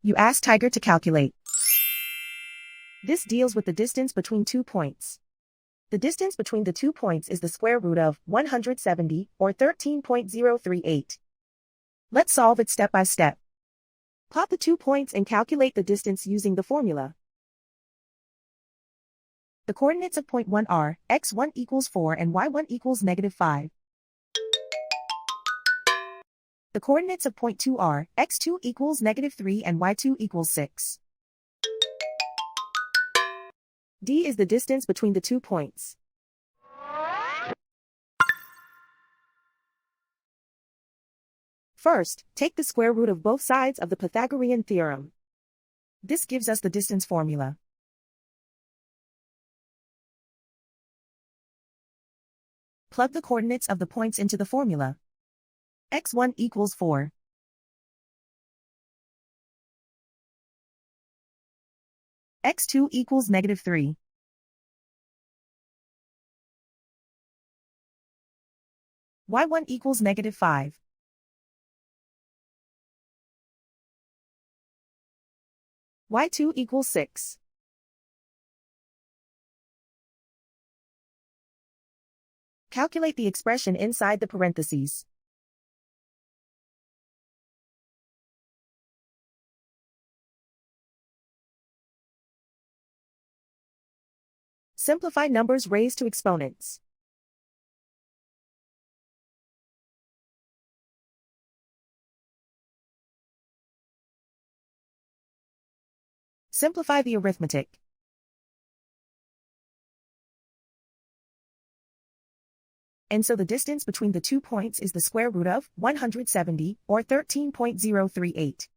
You ask Tiger to calculate. This deals with the distance between 2 points. The distance between the 2 points is the square root of 170, or 13.038. Let's solve it step by step. Plot the 2 points and calculate the distance using the formula. The coordinates of point 1 are x1 equals 4 and y1 equals -5. The coordinates of point 2 are x2 equals -3 and y2 equals 6. D is the distance between the 2 points. First, take the square root of both sides of the Pythagorean theorem. This gives us the distance formula. Plug the coordinates of the points into the formula. x1 equals 4. x2 equals -3. y1 equals -5. y2 equals 6. Calculate the expression inside the parentheses. Simplify numbers raised to exponents. Simplify the arithmetic. And so the distance between the 2 points is the square root of 170, or 13.038.